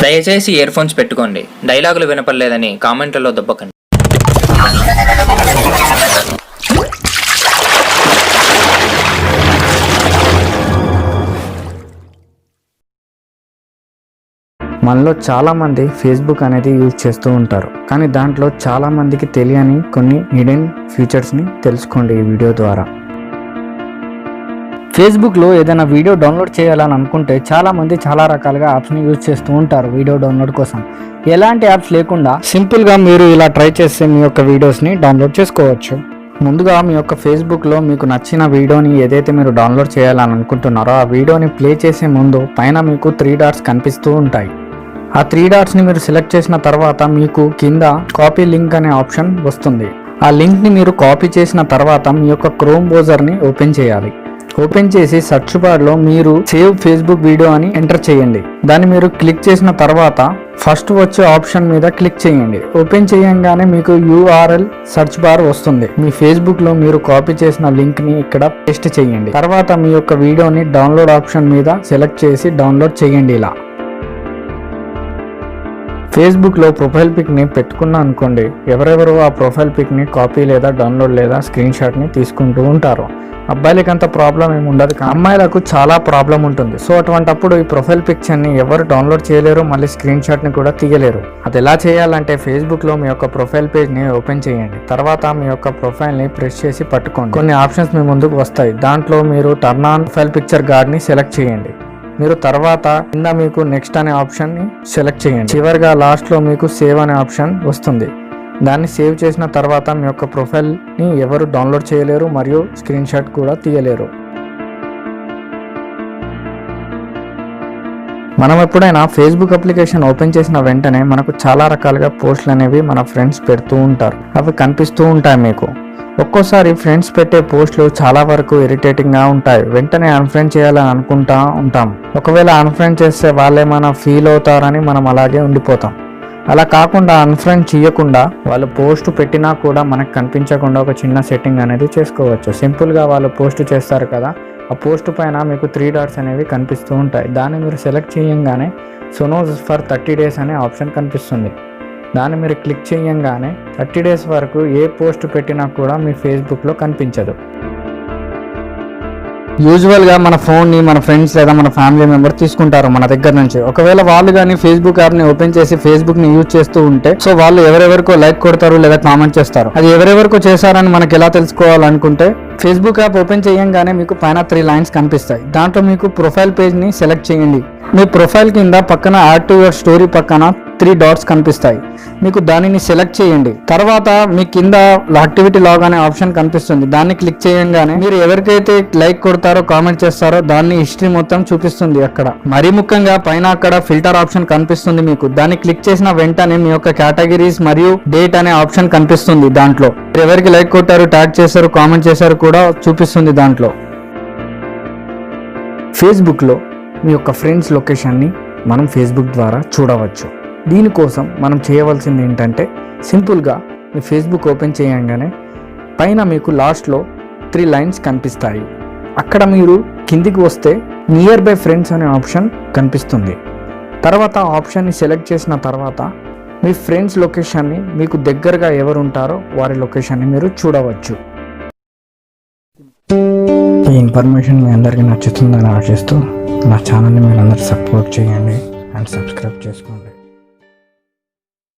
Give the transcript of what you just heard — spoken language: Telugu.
దయచేసి ఇయర్ ఫోన్స్ పెట్టుకోండి. డైలాగులు వినపడలేదని కామెంట్లలో దొబ్బకండి. మనలో చాలామంది ఫేస్బుక్ అనేది యూజ్ చేస్తూ ఉంటారు, కానీ దాంట్లో చాలామందికి తెలియని కొన్ని హిడెన్ ఫీచర్స్ని తెలుసుకోండి ఈ వీడియో ద్వారా. ఫేస్బుక్లో ఏదైనా వీడియో డౌన్లోడ్ చేయాలని అనుకుంటే చాలామంది చాలా రకాలుగా యాప్స్ని యూజ్ చేస్తూ ఉంటారు వీడియో డౌన్లోడ్ కోసం. ఎలాంటి యాప్స్ లేకుండా సింపుల్గా మీరు ఇలా ట్రై చేస్తే మీ యొక్క వీడియోస్ని డౌన్లోడ్ చేసుకోవచ్చు. ముందుగా మీ యొక్క ఫేస్బుక్లో మీకు నచ్చిన వీడియోని ఏదైతే మీరు డౌన్లోడ్ చేయాలని అనుకుంటున్నారో ఆ వీడియోని ప్లే చేసే ముందు పైన మీకు 3 డాట్స్ కనిపిస్తూ ఉంటాయి. ఆ 3 డాట్స్ని మీరు సెలెక్ట్ చేసిన తర్వాత మీకు కింద కాపీ లింక్ అనే ఆప్షన్ వస్తుంది. ఆ లింక్ని మీరు కాపీ చేసిన తర్వాత మీ యొక్క క్రోమ్ బ్రౌజర్ని ఓపెన్ చేయాలి. ఓపెన్ చేసి సెర్చ్ బార్లో మీరు సేవ్ ఫేస్బుక్ వీడియో అని ఎంటర్ చేయండి. దాన్ని మీరు క్లిక్ చేసిన తర్వాత ఫస్ట్ వచ్చే ఆప్షన్ మీద క్లిక్ చేయండి. ఓపెన్ చేయంగానే మీకు URL సెర్చ్ బార్ వస్తుంది. మీ ఫేస్బుక్లో మీరు కాపీ చేసిన లింక్ని ఇక్కడ పేస్ట్ చేయండి. తర్వాత మీ యొక్క వీడియోని డౌన్లోడ్ ఆప్షన్ మీద సెలెక్ట్ చేసి డౌన్లోడ్ చేయండి. ఇలా ఫేస్బుక్లో ప్రొఫైల్ పిక్ని పెట్టుకున్నా అనుకోండి, ఎవరెవరు ఆ ప్రొఫైల్ పిక్ని కాపీ లేదా డౌన్లోడ్ లేదా స్క్రీన్ షాట్ని తీసుకుంటూ ఉంటారు. అబ్బాయిలకి అంత ప్రాబ్లం ఏమి ఉండదు, అమ్మాయిలకు చాలా ప్రాబ్లం ఉంటుంది. సో అటువంటప్పుడు ఈ ప్రొఫైల్ పిక్చర్ని ఎవరు డౌన్లోడ్ చేయలేరు, మళ్ళీ స్క్రీన్ షాట్ని కూడా తీయలేరు. అది ఎలా చేయాలంటే ఫేస్బుక్లో మీ యొక్క ప్రొఫైల్ పేజ్ని ఓపెన్ చేయండి. తర్వాత మీ యొక్క ప్రొఫైల్ని ప్రెస్ చేసి పట్టుకోండి. కొన్ని ఆప్షన్స్ మీ ముందుకు వస్తాయి. దాంట్లో మీరు టర్న్ ఆన్ ప్రొఫైల్ పిక్చర్ గార్డ్ని సెలెక్ట్ చేయండి. మీరు తర్వాత కింద మీకు నెక్స్ట్ అనే ఆప్షన్ని సెలెక్ట్ చేయండి. చివరిగా లాస్ట్లో మీకు సేవ్ అనే ఆప్షన్ వస్తుంది. దాన్ని సేవ్ చేసిన తర్వాత మీ యొక్క ప్రొఫైల్ని ఎవరు డౌన్లోడ్ చేయలేరు మరియు స్క్రీన్ షాట్ కూడా తీయలేరు. మనం ఎప్పుడైనా ఫేస్బుక్ అప్లికేషన్ ఓపెన్ చేసిన వెంటనే మనకు చాలా రకాలుగా పోస్టులు అనేవి మన ఫ్రెండ్స్ పెడుతూ ఉంటారు. అవి కనిపిస్తూ ఉంటాయి మీకు. ఒక్కోసారి ఫ్రెండ్స్ పెట్టే పోస్టులు చాలా వరకు ఇరిటేటింగ్గా ఉంటాయి. వెంటనే అన్ఫ్రెండ్ చేయాలని అనుకుంటా ఉంటాం. ఒకవేళ అన్ఫ్రెండ్ చేస్తే వాళ్ళేమైనా ఫీల్ అవుతారని మనం అలాగే ఉండిపోతాం. అలా కాకుండా అన్ఫ్రెండ్ చేయకుండా వాళ్ళు పోస్ట్ పెట్టినా కూడా మనకు కనిపించకుండా ఒక చిన్న సెట్టింగ్ అనేది చేసుకోవచ్చు. సింపుల్గా వాళ్ళు పోస్ట్ చేస్తారు కదా, ఆ పోస్ట్ పైన మీకు 3 డాట్స్ అనేవి కనిపిస్తూ ఉంటాయి. దాన్ని మీరు సెలెక్ట్ చేయంగానే సోనోస్ ఫర్ 30 days అనే ఆప్షన్ కనిపిస్తుంది. దాన్ని మీరు క్లిక్ చేయంగానే 30 days వరకు ఏ పోస్ట్ పెట్టినా కూడా మీ ఫేస్బుక్లో కనిపించదు. యూజువల్గా మన ఫోన్ని మన ఫ్రెండ్స్ లేదా మన ఫ్యామిలీ మెంబర్ తీసుకుంటారు మన దగ్గర నుంచి. ఒకవేళ వాళ్ళు కానీ ఫేస్బుక్ యాప్ని ఓపెన్ చేసి ఫేస్బుక్ని యూజ్ చేస్తూ ఉంటే సో వాళ్ళు ఎవరెవరికో లైక్ కొడతారు లేదా కామెంట్ చేస్తారు. అది ఎవరెవరికో చేశారని మనకి ఎలా తెలుసుకోవాలనుకుంటే ఫేస్బుక్ యాప్ ఓపెన్ చేయంగానే మీకు పైన 3 లైన్స్ కనిపిస్తాయి. దాంట్లో మీకు ప్రొఫైల్ పేజ్ని సెలెక్ట్ చేయండి. మీ ప్రొఫైల్ కింద పక్కన యాడ్ టు యువర్ స్టోరీ పక్కన 3 డాట్స్ కనిపిస్తాయి. మీకు దానిని సెలెక్ట్ చేయండి. తర్వాత మీ కింద యాక్టివిటీ లాగ్ అనే ఆప్షన్ కనిపిస్తుంది. దాన్ని క్లిక్ చేయంగానే మీరు ఎవరికైతే లైక్ కొడతారో కామెంట్ చేస్తారో దాన్ని హిస్టరీ మొత్తం చూపిస్తుంది. అక్కడ మరీ ముఖ్యంగా పైన అక్కడ ఫిల్టర్ ఆప్షన్ కనిపిస్తుంది మీకు. దాన్ని క్లిక్ చేసిన వెంటనే మీ యొక్క కేటగిరీస్ మరియు డేట్ అనే ఆప్షన్ కనిపిస్తుంది. దాంట్లో ఎవరికి లైక్ కొట్టారు, ట్యాగ్ చేశారు, కామెంట్ చేశారు కూడా చూపిస్తుంది. దాంట్లో ఫేస్బుక్లో మీ యొక్క ఫ్రెండ్స్ లొకేషన్ని మనం ఫేస్బుక్ ద్వారా చూడవచ్చు. దీనికోసం మనం చేయవలసింది ఏంటంటే సింపుల్గా మీ ఫేస్బుక్ ఓపెన్ చేయగానే పైన మీకు లాస్ట్లో 3 లైన్స్ కనిపిస్తాయి. అక్కడ మీరు కిందికి వస్తే నియర్ బై ఫ్రెండ్స్ అనే ఆప్షన్ కనిపిస్తుంది. తర్వాత ఆ ఆప్షన్ని సెలెక్ట్ చేసిన తర్వాత మీ ఫ్రెండ్స్ లొకేషన్ని మీకు దగ్గరగా ఎవరు ఉంటారో వారి లొకేషన్ని మీరు చూడవచ్చు. ఈ ఇన్ఫర్మేషన్ మీ అందరికీ నచ్చుతుందని ఆశిస్తూ నా ఛానల్ని మీరు అందరూ సపోర్ట్ చేయండి అండ్ సబ్స్క్రైబ్ చేసుకోండి.